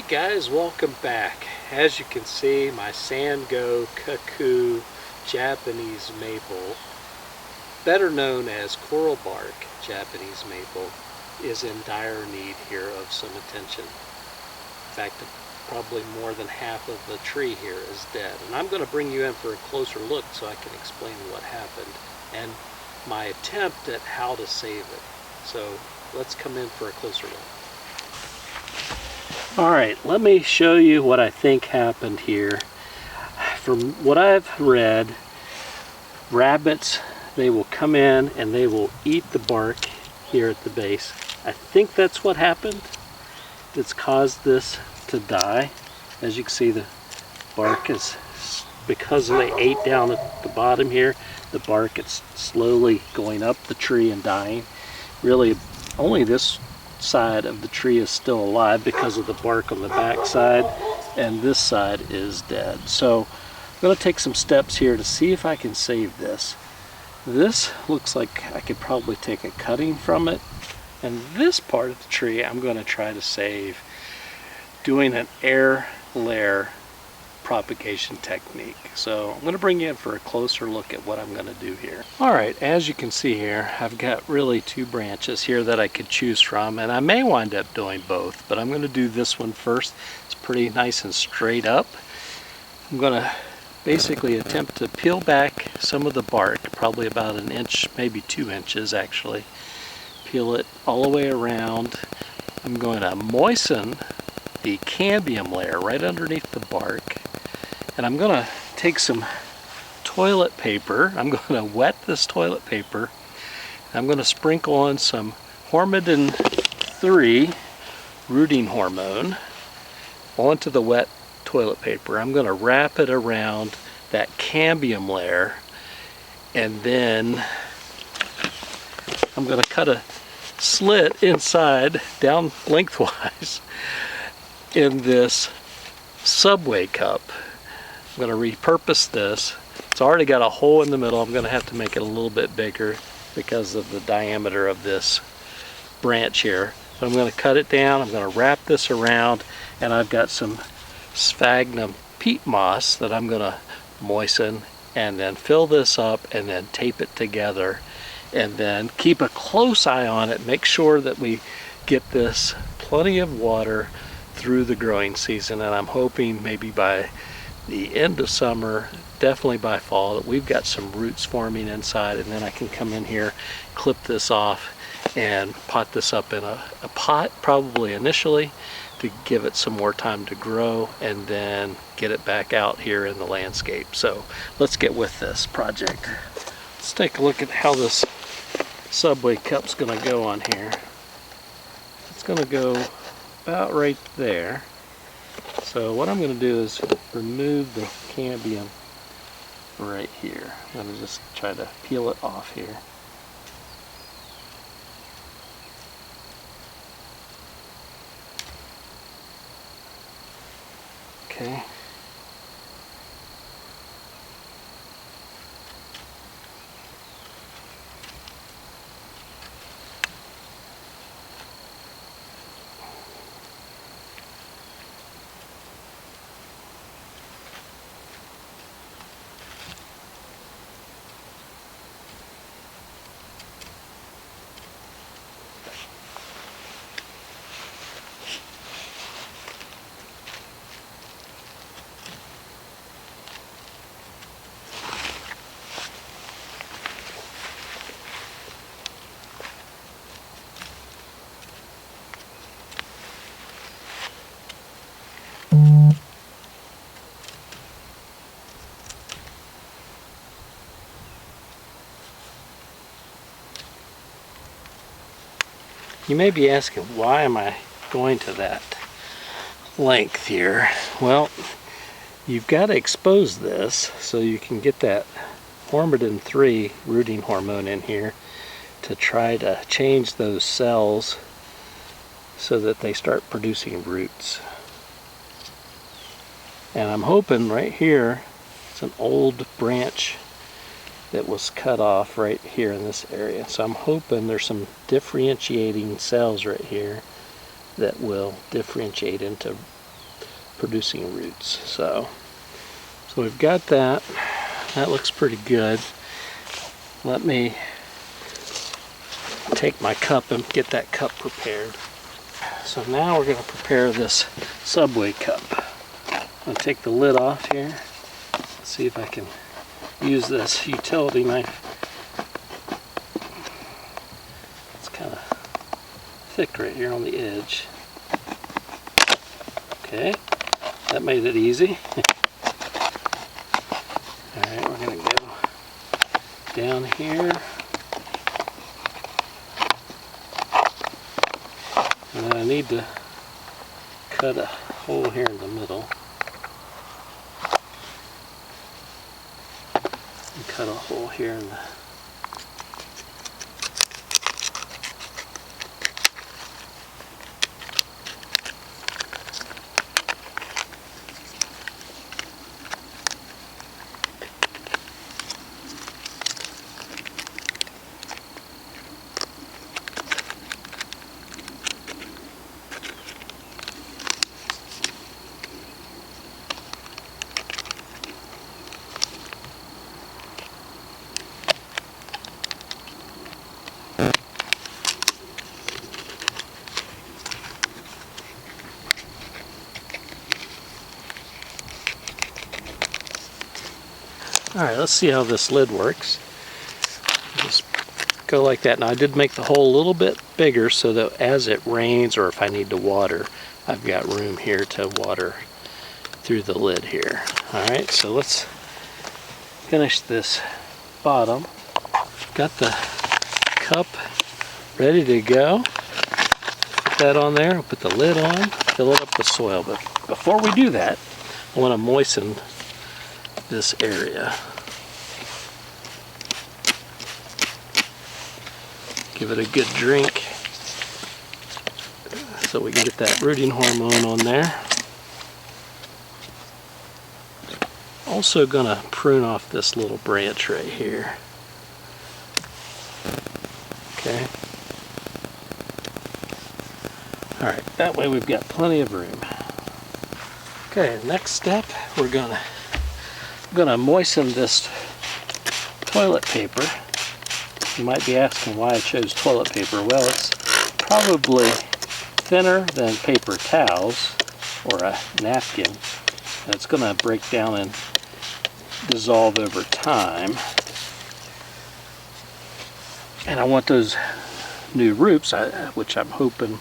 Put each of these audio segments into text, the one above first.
Alright guys, welcome back. As you can see, my Sango Cuckoo Japanese maple, better known as coral bark Japanese maple, is in dire need here of some attention. In fact, probably more than half of the tree here is dead. And I'm going to bring you in for a closer look so I can explain what happened and my attempt at how to save it. So let's come in for a closer look. Alright, let me show you what I think happened here. From what I've read, rabbits, they will come in and they will eat the bark here at the base. I think that's what happened. It's caused this to die. As you can see, the bark is, because they ate down at the bottom here, the bark is slowly going up the tree and dying. Really, only this side of the tree is still alive because of the bark on the back side, and this side is dead. So I'm going to take some steps here to see if I can save this. This looks like I could probably take a cutting from it, and this part of the tree I'm going to try to save doing an air layer propagation technique. So I'm going to bring you in for a closer look at what I'm going to do here. Alright, as you can see here, I've got really two branches here that I could choose from, and I may wind up doing both, but I'm going to do this one first. It's pretty nice and straight up. I'm going to basically attempt to peel back some of the bark, probably about an inch, maybe 2 inches actually. Peel it all the way around. I'm going to moisten the cambium layer right underneath the bark. And I'm going to take some toilet paper. I'm going to wet this toilet paper. I'm going to sprinkle on some Hormidin 3 rooting hormone onto the wet toilet paper. I'm going to wrap it around that cambium layer, and then I'm going to cut a slit inside, down lengthwise, in this Subway cup. I'm going to repurpose this. It's already got a hole in the middle. I'm going to have to make it a little bit bigger because of the diameter of this branch here. So I'm going to cut it down. I'm going to wrap this around, and I've got some sphagnum peat moss that I'm going to moisten, and then fill this up and then tape it together, and then keep a close eye on it. Make sure that we get this plenty of water through the growing season, and I'm hoping maybe by the end of summer, definitely by fall, that we've got some roots forming inside, and then I can come in here, clip this off, and pot this up in a pot, probably initially, to give it some more time to grow, and then get it back out here in the landscape. So let's get with this project. Let's take a look at how this Subway cup's going to go on here. It's going to go about right there. So what I'm going to do is remove the cambium right here. I'm going to just try to peel it off here. Okay. You may be asking, why am I going to that length here? Well, you've got to expose this so you can get that Hormidin 3 rooting hormone in here to try to change those cells so that they start producing roots. And I'm hoping right here, it's an old branch that was cut off right here in this area. So I'm hoping there's some differentiating cells right here that will differentiate into producing roots. So we've got that. That looks pretty good. Let me take my cup and get that cup prepared. So now we're going to prepare this Subway cup. I'm going to take the lid off here. See if I can use this utility knife. It's kind of thick right here on the edge. Okay, that made it easy. Alright, we're going to go down here. And then I need to cut a hole here in the middle. And cut a hole here in the Alright, let's see how this lid works. Just go like that. Now I did make the hole a little bit bigger so that as it rains or if I need to water, I've got room here to water through the lid here. Alright, so let's finish this bottom. Got the cup ready to go. Put that on there, put the lid on, fill it up with soil. But before we do that, I want to moisten this area. Give it a good drink so we can get that rooting hormone on there. Also gonna prune off this little branch right here. Okay. Alright, that way we've got plenty of room. Okay, next step, we're gonna moisten this toilet paper. You might be asking why I chose toilet paper. Well, it's probably thinner than paper towels or a napkin. And it's going to break down and dissolve over time. And I want those new roots, which I'm hoping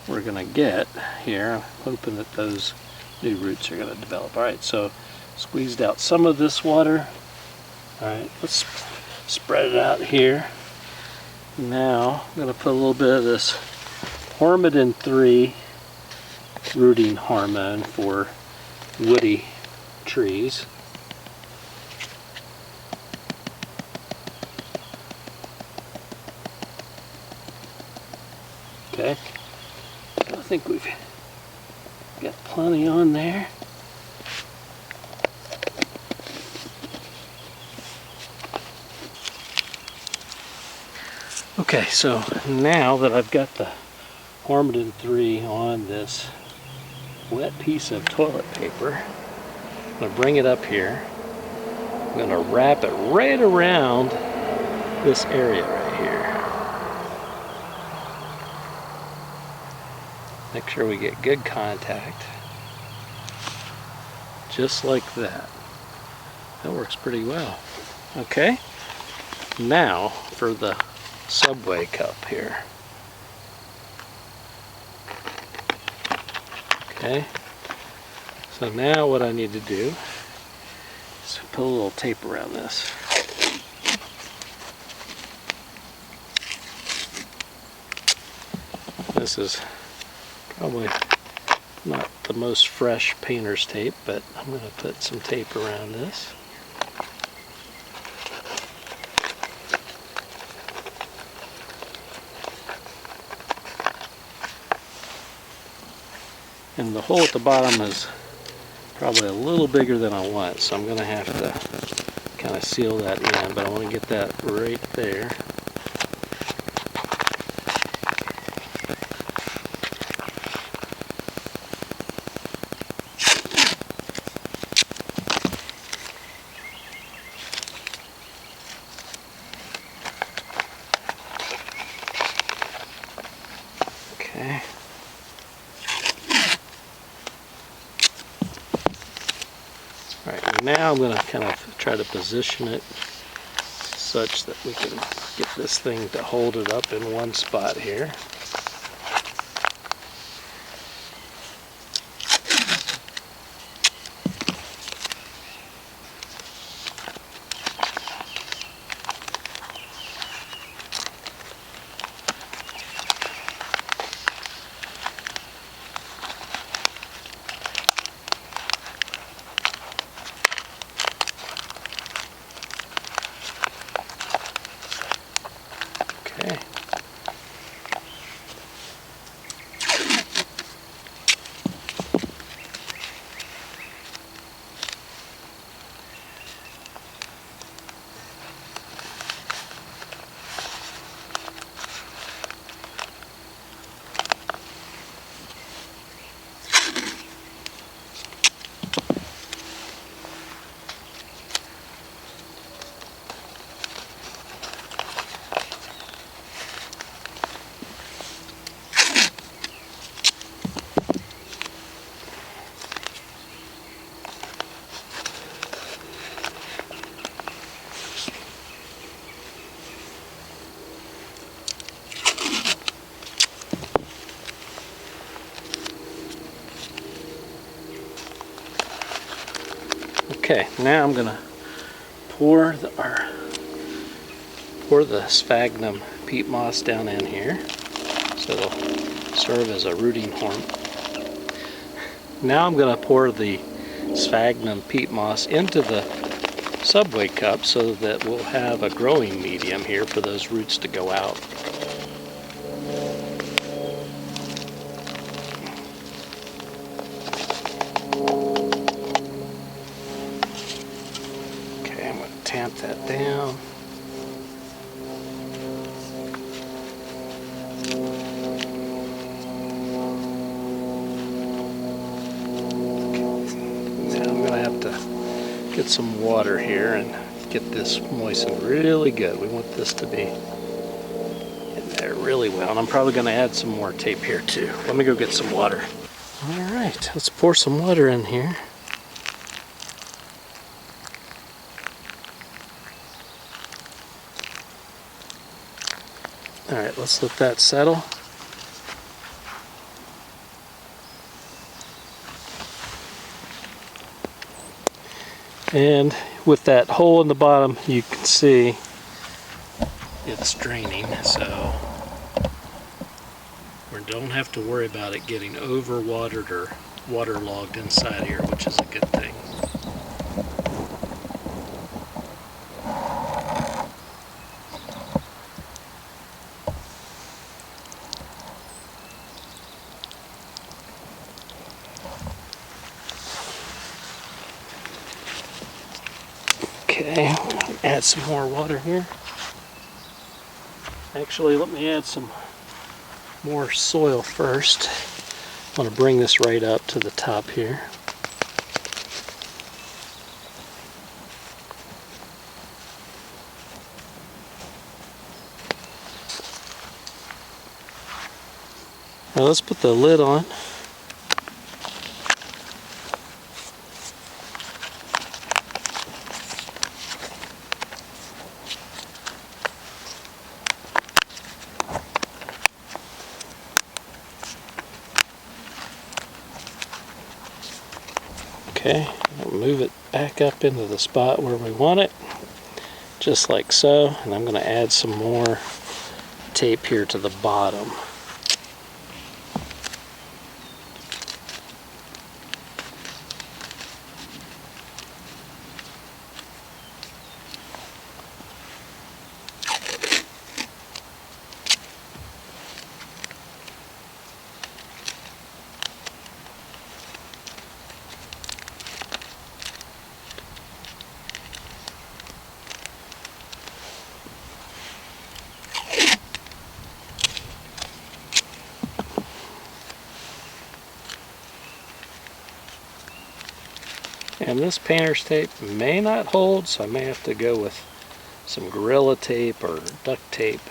we're going to get here. I'm hoping that those new roots are going to develop. Alright, so squeezed out some of this water. Alright, let's spread it out here. Now I'm going to put a little bit of this Hormidin 3 rooting hormone for woody trees. Okay, I think we've got plenty on there. Okay, so now that I've got the Hormidin 3 on this wet piece of toilet paper, I'm going to bring it up here. I'm going to wrap it right around this area right here. Make sure we get good contact. Just like that. That works pretty well. Okay, now for the Subway cup here. Okay, so now what I need to do is put a little tape around this. This is probably not the most fresh painter's tape, but I'm going to put some tape around this. And the hole at the bottom is probably a little bigger than I want, so I'm going to have to kind of seal that in, but I want to get that right there. Now I'm going to kind of try to position it such that we can get this thing to hold it up in one spot here. Okay. Okay, now I'm gonna pour the sphagnum peat moss down in here, so it'll serve as a rooting horn. Now I'm gonna pour the sphagnum peat moss into the subway cup so that we'll have a growing medium here for those roots to go out. Okay, I'm gonna tamp that down. Get some water here and get this moistened really good. We want this to be in there really well. And I'm probably going to add some more tape here too. Let me go get some water. All right, let's pour some water in here. All right, let's let that settle. And with that hole in the bottom, you can see it's draining, so we don't have to worry about it getting overwatered or waterlogged inside here, which is a good thing. Okay, add some more water here. Actually, let me add some more soil first. I want to bring this right up to the top here. Now let's put the lid on. Okay, I'll move it back up into the spot where we want it, just like so, and I'm going to add some more tape here to the bottom. And this painter's tape may not hold, so I may have to go with some Gorilla Tape or duct tape,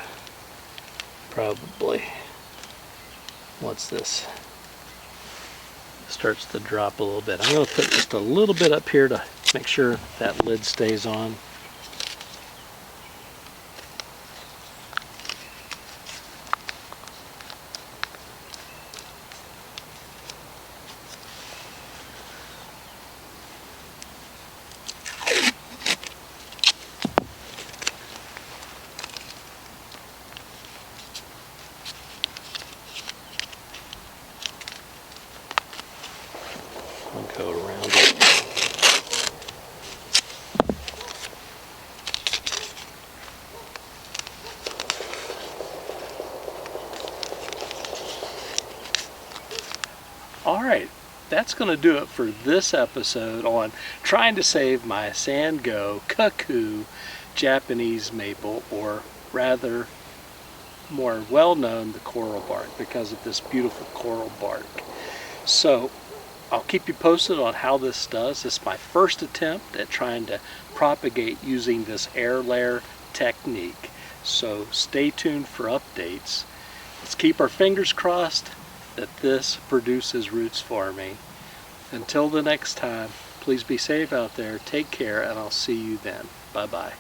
probably, once this starts to drop a little bit. I'm going to put just a little bit up here to Make sure that lid stays on. One coat around it. Alright, that's going to do it for this episode on trying to save my Sango Cuckoo Japanese maple, or rather more well known, the coral bark, because of this beautiful coral bark. So I'll keep you posted on how this does. This is my first attempt at trying to propagate using this air layer technique. So stay tuned for updates. Let's keep our fingers crossed that this produces roots for me. Until the next time, please be safe out there, take care, and I'll see you then. Bye-bye.